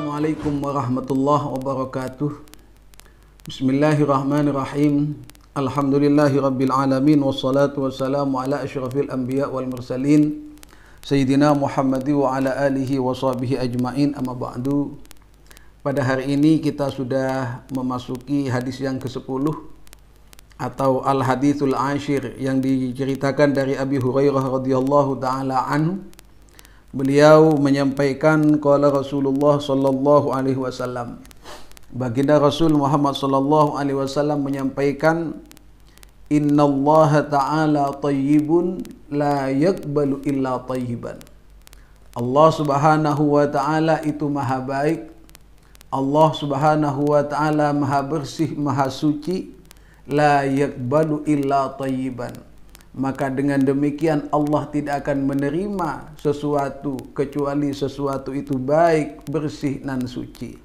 Assalamualaikum warahmatullahi wabarakatuh. Bismillahirrahmanirrahim. Alhamdulillahi rabbil alamin. Wassalatu wassalamu ala asyrafil anbiya wal mursalin Sayyidina Muhammadi wa ala alihi wa sahbihi ajma'in. Amma ba'du. Pada hari ini kita sudah memasuki hadis yang ke-10 atau al-hadithul ashir yang diceritakan dari Abi Hurairah radhiyallahu ta'ala anhu. Beliau menyampaikan qala Rasulullah sallallahu alaihi wasallam. Baginda Rasul Muhammad sallallahu alaihi wasallam menyampaikan, innallaha ta'ala tayyibun la yaqbalu illa tayyiban. Allah Subhanahu wa ta'ala itu maha baik. Allah Subhanahu wa ta'ala maha bersih, maha suci. La yaqbalu illa tayyiban. Maka dengan demikian Allah tidak akan menerima sesuatu kecuali sesuatu itu baik, bersih dan suci.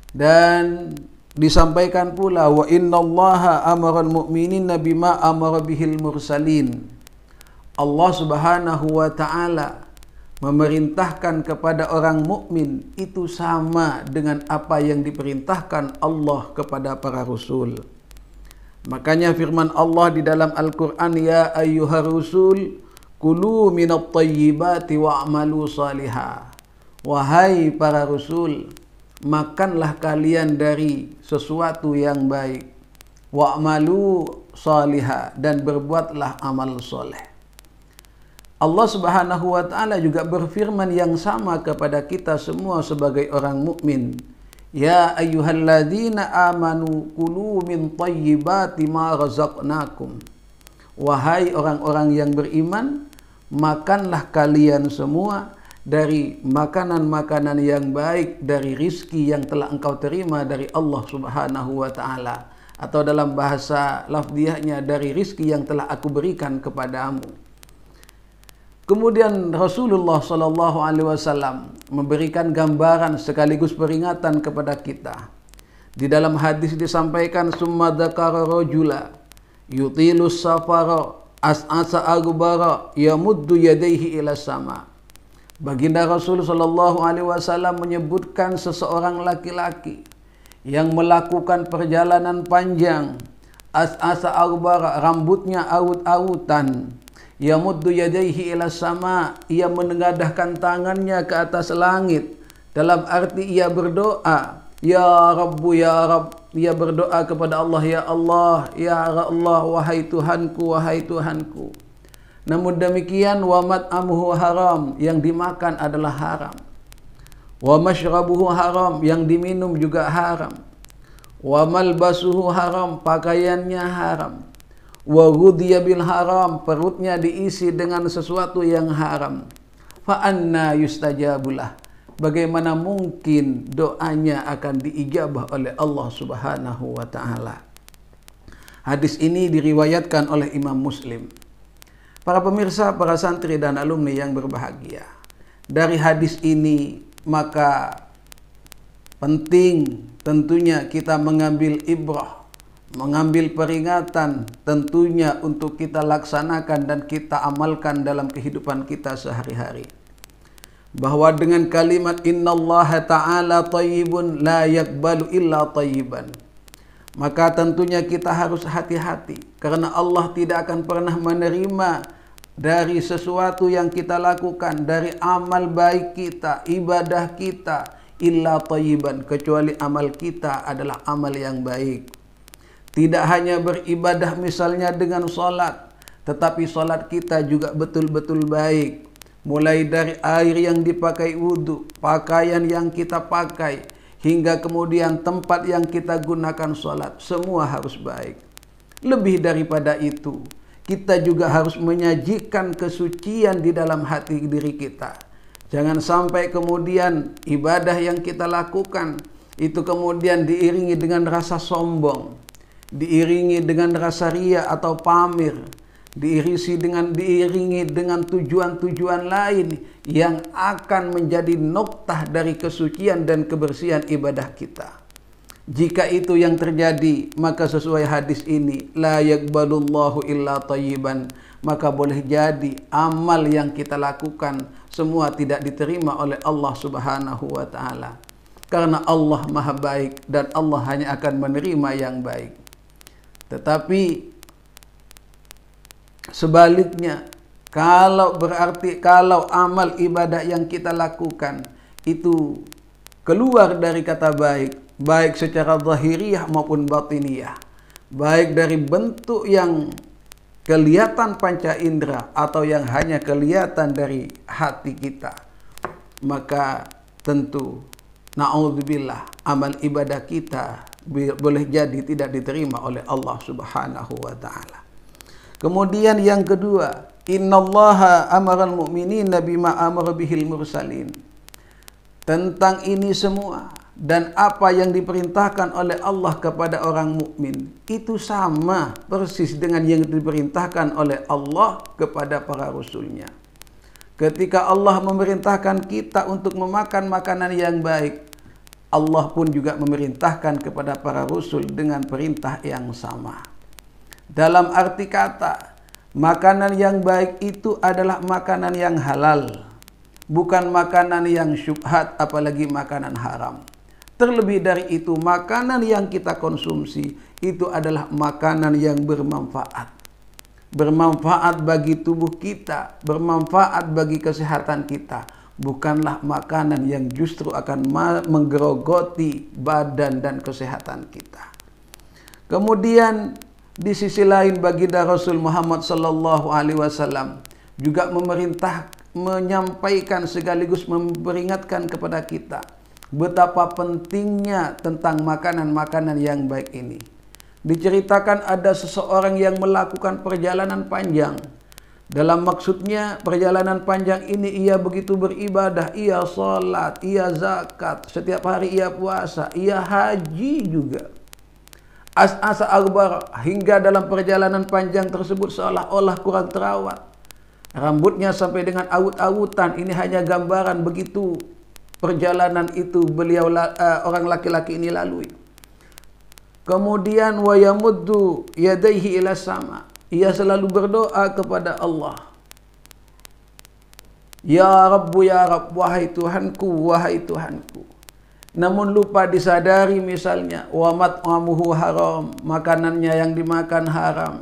Dan disampaikan pula, wa innallaha amaral mu'minina bima amara bihil mursalin. Allah Subhanahu wa ta'ala memerintahkan kepada orang mukmin itu sama dengan apa yang diperintahkan Allah kepada para rasul. Makanya firman Allah di dalam Al-Quran, ya ayyuhar rusul kulu minat tayyibati wa'malu salihah. Wahai para rasul, makanlah kalian dari sesuatu yang baik. Wa'malu salihah, dan berbuatlah amal soleh. Allah Subhanahu wa ta'ala juga berfirman yang sama kepada kita semua sebagai orang mukmin. Ya ayyuhalladzina amanu kulu min tayyibati ma razaqnakum. Wahai orang-orang yang beriman, makanlah kalian semua dari makanan-makanan yang baik, dari rizki yang telah engkau terima dari Allah Subhanahu wa ta'ala, atau dalam bahasa lafdiyahnya, dari rizki yang telah aku berikan kepadamu. Kemudian Rasulullah sallallahu alaihi wasallam memberikan gambaran sekaligus peringatan kepada kita. Di dalam hadis disampaikan, summa dzakara rajula yutilus safara as'asa aghbara yamuddu yadayhi ila sama. Baginda Rasul sallallahu alaihi wasallam menyebutkan seseorang laki-laki yang melakukan perjalanan panjang, as'asa aghbara, rambutnya awut-awutan, yamuddu yadayhi ila sama, ia menengadahkan tangannya ke atas langit. Dalam arti ia berdoa, ya Rabbu ya Rabb, ia berdoa kepada Allah, ya Allah, ya Allah, wahai Tuhanku, wahai Tuhanku. Namun demikian, wa mat'amuhu haram, yang dimakan adalah haram. Wa mashrabuhu haram, yang diminum juga haram. Wa malbasuhu haram, pakaiannya haram. Wa ghudhiya bil haram, perutnya diisi dengan sesuatu yang haram. Fa anna yustajabulah, bagaimana mungkin doanya akan diijabah oleh Allah Subhanahu wa ta'ala. Hadis ini diriwayatkan oleh Imam Muslim. Para pemirsa, para santri dan alumni yang berbahagia, dari hadis ini maka penting tentunya kita mengambil ibrah, mengambil peringatan tentunya untuk kita laksanakan dan kita amalkan dalam kehidupan kita sehari-hari. Bahwa dengan kalimat innallaha ta'ala tayyibun la yaqbalu illa tayyiban, maka tentunya kita harus hati-hati, karena Allah tidak akan pernah menerima dari sesuatu yang kita lakukan, dari amal baik kita, ibadah kita, illa tayyiban, kecuali amal kita adalah amal yang baik. Tidak hanya beribadah misalnya dengan sholat, tetapi sholat kita juga betul-betul baik. Mulai dari air yang dipakai wudhu, pakaian yang kita pakai, hingga kemudian tempat yang kita gunakan sholat, semua harus baik. Lebih daripada itu, kita juga harus menyajikan kesucian di dalam hati diri kita. Jangan sampai kemudian ibadah yang kita lakukan itu kemudian diiringi dengan rasa sombong, diiringi dengan rasa ria atau pamer, diiringi dengan tujuan-tujuan lain yang akan menjadi noktah dari kesucian dan kebersihan ibadah kita. Jika itu yang terjadi, maka sesuai hadis ini, la yaqbalullahu illa tayyiban, maka boleh jadi amal yang kita lakukan semua tidak diterima oleh Allah Subhanahu wa taala. Karena Allah Maha baik dan Allah hanya akan menerima yang baik. Tetapi sebaliknya, kalau amal ibadah yang kita lakukan itu keluar dari kata baik, baik secara zahiriyah maupun batiniyah, baik dari bentuk yang kelihatan panca indera atau yang hanya kelihatan dari hati kita, maka tentu na'udzubillah amal ibadah kita boleh jadi tidak diterima oleh Allah Subhanahu wa taala. Kemudian yang kedua, innallaha amaral mu'minina bima amara bihil mursalin. Tentang ini semua dan apa yang diperintahkan oleh Allah kepada orang mukmin itu sama persis dengan yang diperintahkan oleh Allah kepada para rasulnya. Ketika Allah memerintahkan kita untuk memakan makanan yang baik, Allah pun juga memerintahkan kepada para rasul dengan perintah yang sama. Dalam arti kata, makanan yang baik itu adalah makanan yang halal, bukan makanan yang syubhat, apalagi makanan haram. Terlebih dari itu, makanan yang kita konsumsi itu adalah makanan yang bermanfaat. Bermanfaat bagi tubuh kita, bermanfaat bagi kesehatan kita. Bukanlah makanan yang justru akan menggerogoti badan dan kesehatan kita. Kemudian di sisi lain, baginda Rasul Muhammad sallallahu alaihi wasallam juga menyampaikan sekaligus memperingatkan kepada kita betapa pentingnya tentang makanan-makanan yang baik ini. Diceritakan ada seseorang yang melakukan perjalanan panjang. Dalam maksudnya perjalanan panjang ini ia begitu beribadah, ia sholat, ia zakat, setiap hari ia puasa, ia haji juga. Asa akbar, hingga dalam perjalanan panjang tersebut seolah-olah kurang terawat. Rambutnya sampai dengan awut-awutan, ini hanya gambaran begitu perjalanan itu orang laki-laki ini lalui. Kemudian wa yamuddu yadayhi ila sama. Ia selalu berdoa kepada Allah. Ya Rabbu ya Rabb, wahai Tuhanku, wahai Tuhanku. Namun lupa disadari misalnya wa mat'amuhu haram, makanannya yang dimakan haram.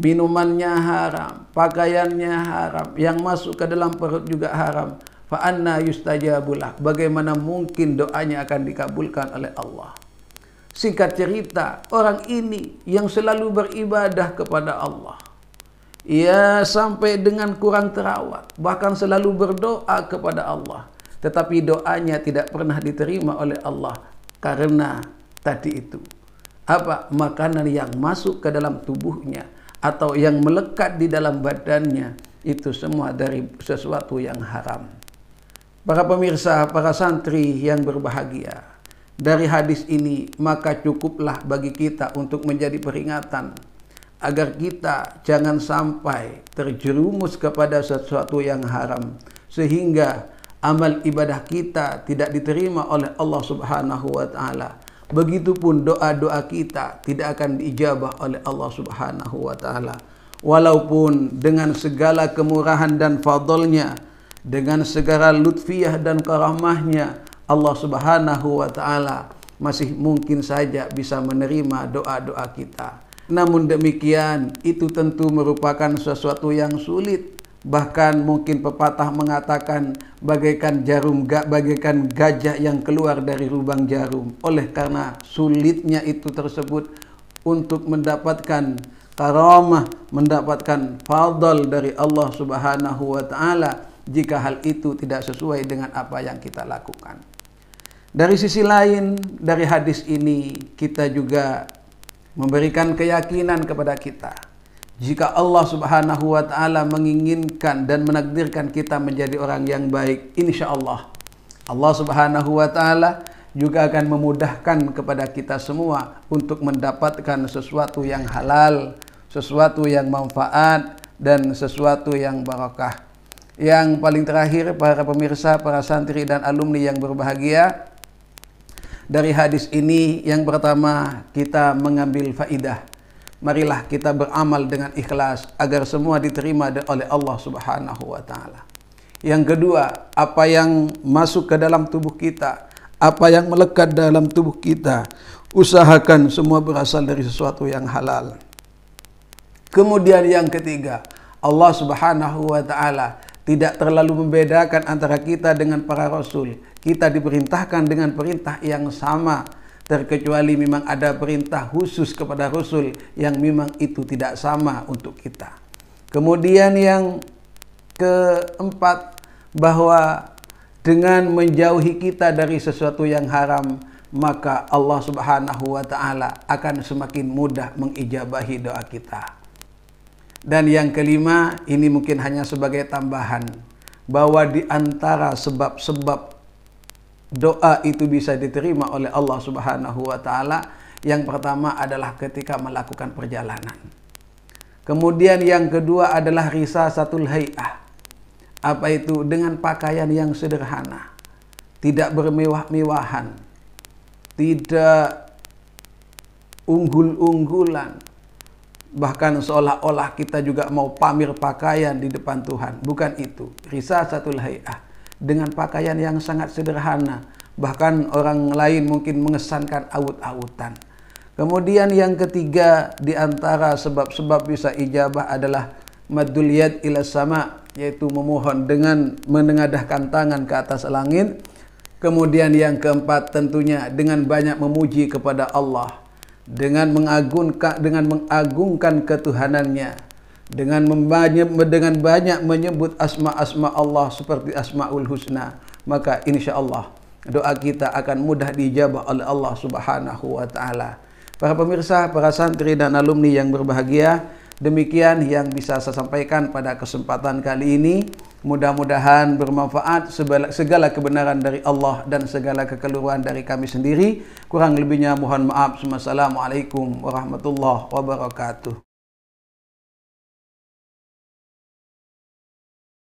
Minumannya haram, pakaiannya haram, yang masuk ke dalam perut juga haram. Fa anna yustajabulah, bagaimana mungkin doanya akan dikabulkan oleh Allah? Singkat cerita, orang ini yang selalu beribadah kepada Allah, ia sampai dengan kurang terawat, bahkan selalu berdoa kepada Allah, tetapi doanya tidak pernah diterima oleh Allah karena tadi itu apa? Makanan yang masuk ke dalam tubuhnya atau yang melekat di dalam badannya itu semua dari sesuatu yang haram. Para pemirsa, para santri yang berbahagia, dari hadis ini maka cukuplah bagi kita untuk menjadi peringatan agar kita jangan sampai terjerumus kepada sesuatu yang haram sehingga amal ibadah kita tidak diterima oleh Allah Subhanahu wa taala. Begitupun doa-doa kita tidak akan diijabah oleh Allah Subhanahu wa taala. Walaupun dengan segala kemurahan dan fadlnya, dengan segala lutfiyah dan karamahnya, Allah Subhanahu wa taala masih mungkin saja bisa menerima doa-doa kita. Namun demikian, itu tentu merupakan sesuatu yang sulit. Bahkan mungkin pepatah mengatakan bagaikan bagaikan gajah yang keluar dari lubang jarum. Oleh karena sulitnya itu tersebut untuk mendapatkan karamah, mendapatkan fadl dari Allah Subhanahu wa taala jika hal itu tidak sesuai dengan apa yang kita lakukan. Dari sisi lain, dari hadis ini kita juga memberikan keyakinan kepada kita. Jika Allah Subhanahu wa taala menginginkan dan menakdirkan kita menjadi orang yang baik, insya Allah Allah Subhanahu wa taala juga akan memudahkan kepada kita semua untuk mendapatkan sesuatu yang halal, sesuatu yang manfaat, dan sesuatu yang barakah. Yang paling terakhir, para pemirsa, para santri dan alumni yang berbahagia, dari hadis ini yang pertama kita mengambil faidah. Marilah kita beramal dengan ikhlas agar semua diterima oleh Allah Subhanahu wa taala. Yang kedua, apa yang masuk ke dalam tubuh kita, apa yang melekat dalam tubuh kita, usahakan semua berasal dari sesuatu yang halal. Kemudian yang ketiga, Allah Subhanahu wa Ta'ala tidak terlalu membedakan antara kita dengan para rasul. Kita diperintahkan dengan perintah yang sama, terkecuali memang ada perintah khusus kepada rasul yang memang itu tidak sama untuk kita. Kemudian yang keempat, bahwa dengan menjauhi kita dari sesuatu yang haram, maka Allah Subhanahu wa Ta'ala akan semakin mudah mengijabahi doa kita. Dan yang kelima, ini mungkin hanya sebagai tambahan, bahwa di antara sebab-sebab doa itu bisa diterima oleh Allah Subhanahu wa Ta'ala, yang pertama adalah ketika melakukan perjalanan. Kemudian yang kedua adalah risasatul hay'ah. Apa itu? Dengan pakaian yang sederhana, tidak bermewah-mewahan, tidak unggul-unggulan, bahkan seolah-olah kita juga mau pamer pakaian di depan Tuhan. Bukan itu. Risasatul hay'ah, dengan pakaian yang sangat sederhana, bahkan orang lain mungkin mengesankan awut-awutan. Kemudian yang ketiga, di antara sebab-sebab bisa ijabah adalah maddul yad ila sama, yaitu memohon dengan menengadahkan tangan ke atas langit. Kemudian yang keempat, tentunya dengan banyak memuji kepada Allah, dengan mengagungkan ketuhanannya, dengan banyak menyebut asma-asma Allah seperti Asmaul Husna, maka insya Allah doa kita akan mudah diijabah oleh Allah Subhanahu wa Ta'ala. Para pemirsa, para santri dan alumni yang berbahagia, demikian yang bisa saya sampaikan pada kesempatan kali ini. Mudah-mudahan bermanfaat. Segala kebenaran dari Allah dan segala kekeliruan dari kami sendiri. Kurang lebihnya mohon maaf. Wassalamualaikum warahmatullahi wabarakatuh.